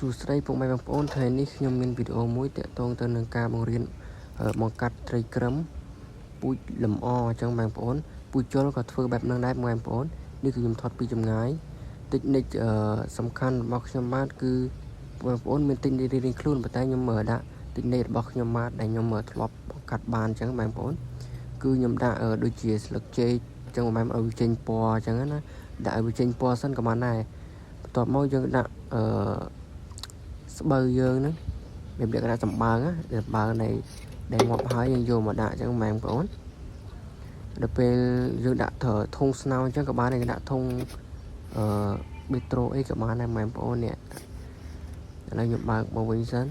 សួស្តីពុកម៉ែបងប្អូនថ្ងៃនេះខ្ញុំមានវីដេអូមួយទាក់ទងទៅនឹងការបង្រៀនបង្កាត់ត្រីក្រឹមពូជលម្អអញ្ចឹងបងប្អូនពូជជលក៏ធ្វើបែបហ្នឹងដែរបងប្អូននេះគឺខ្ញុំថតពីចម្ងាយតិចនិចសំខាន់របស់ខ្ញុំបាទគឺបងប្អូនមានតិចនិចរៀងខ្លួនប៉ុន្តែខ្ញុំមើលដាក់តិចនិចរបស់ខ្ញុំបាទដែលខ្ញុំធ្លាប់បង្កាត់បានអញ្ចឹងបងប្អូនគឺខ្ញុំដាក់ដូចជាស្លឹកចេកអញ្ចឹងបងប្អូនឲ្យវាចេញពណ៌អញ្ចឹងណាដាក់ឲ្យវាចេញពណ៌សិនក៏បានដែរបន្ទាប់មកយើងដាក់ស្បូវយើងហ្នឹងរបៀបដាក់ចំបើងចំបើងនៃដែលងាប់ហើយយើងយកមកដាក់អញ្ចឹងបងប្អូនដល់ពេលយើងដាក់ធុងស្នោអញ្ចឹងក៏បានដែរដាក់ធុងប៊ីត្រូអីក៏បានដែរបងប្អូននេះឥឡូវខ្ញុំបើកមកវិញសិន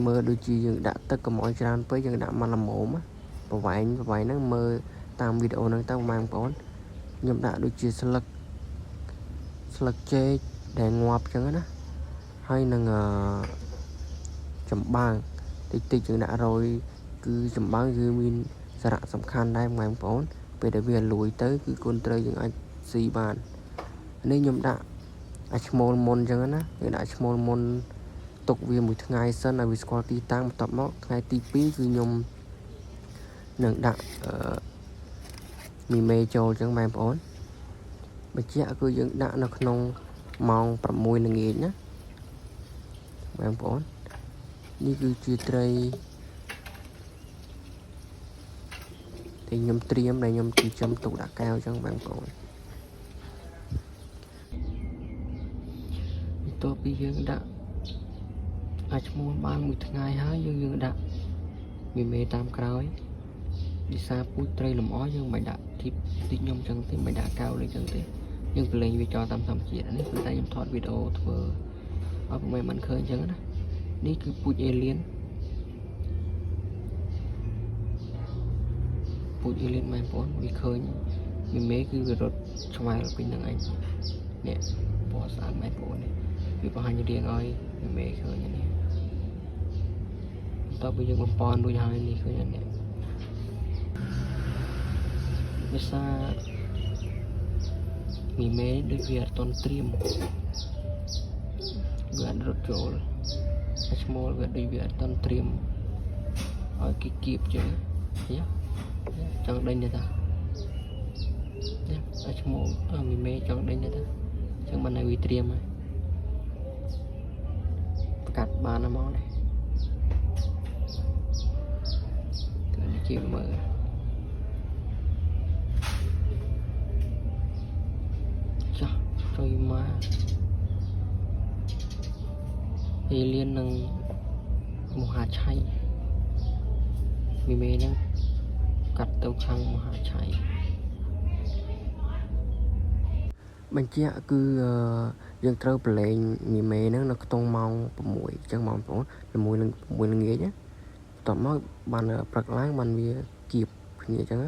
មើលដូចជាយើងដាក់ទឹកកុំឲ្យច្រើនពេកយើងដាក់មកល្មមប្រវែងហ្នឹងមើលតាមវីដេអូហ្នឹងទៅបងប្អូនខ្ញុំដាក់ដូចជាស្លឹកចេកដែលងាប់អញ្ចឹងណាហើយនឹងចម្បាំងតិចយើងដាក់រយគឺចម្បាំងគឺមានសារៈសំខាន់ដែរបងប្អូនពេលដែលវាលួយទៅគឺកូនត្រីយើងអាចស៊ីបាននេះខ្ញុំដាក់ឲ្យឈ្មោលមុនអញ្ចឹងណាយើងដាក់ឈ្មោលមុនទុកវាមួយថ្ងៃសិនឲ្យវាស្គាល់ទីតាំងបន្ទាប់មកថ្ងៃទី2គឺខ្ញុំនឹងដាក់មីមេចូលអញ្ចឹងបងប្អូនបញ្ជាក់គឺយើងដាក់នៅក្នុងម៉ោង6ល្ងាចណាបងប្អូននេះគឺជាត្រីដែលខ្ញុំត្រៀមដែលខ្ញុំចិញ្ចឹមទុកដាក់កែវអញ្ចឹងបងប្អូនបន្ទាប់ពីយើងដាក់អាចឈ្មោះបានមួយថ្ងៃហើយយើងដាក់មីមេតាមក្រោយវិសាពូជត្រីលម្អយើងមិនដាក់ទីខ្ញុំអញ្ចឹងទេមិនដាក់កែវលេងអញ្ចឹងទេយើងប្រឡែងវាចោលតាមធម្មជាតិនេះគឺតែខ្ញុំថតវីដេអូធ្វើឲ្យពុកម៉ែមិនឃើញអញ្ចឹងណានេះគឺពូជអេលៀនបងប្អូនវាឃើញមីមេគឺវារត់ឆ្វែលពីនឹងឯងនេះពណ៌ស្អាតបងប្អូននេះវាបង្ហាញរៀងឲ្យមីមេឃើញនេះបន្ទាប់ពីយើងបំពន់រួចហើយនេះឃើញនេះវាសាមីមេដូចវាអត់តន់ត្រៀមវាអត់រត់ចូលហើយឈ្មោលវាដូចវាអត់តន់ត្រៀមឲ្យគេគៀបចឹងណាចង់ដេញទេតានេះឲ្យឈ្មោលមីមេចង់ដេញទេតាចឹងបានឲ្យវាត្រៀមហើយកាត់បានហ្មងនេះគឺជាមើលចាស់ជួយមកអេលៀននឹងមហាឆៃមីមេហ្នឹងកាត់ទៅខាងមហាឆៃបញ្ជាក់គឺយើងត្រូវប្រឡែងមីមេហ្នឹងនៅក្នុងម៉ោង6អញ្ចឹងបងប្អូន6ល្ងាចណាបន្ទាប់មកបានព្រឹកឡើងបានវាគៀបគ្នាអញ្ចឹង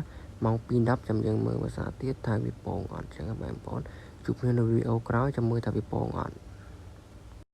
ម៉ោង2:10ចាំយើងមើលភាសាទៀតថាវាពងអត់អញ្ចឹងបងប្អូនជួបគ្នានៅវីដេអូក្រោយចាំមើលថាវាពងអត់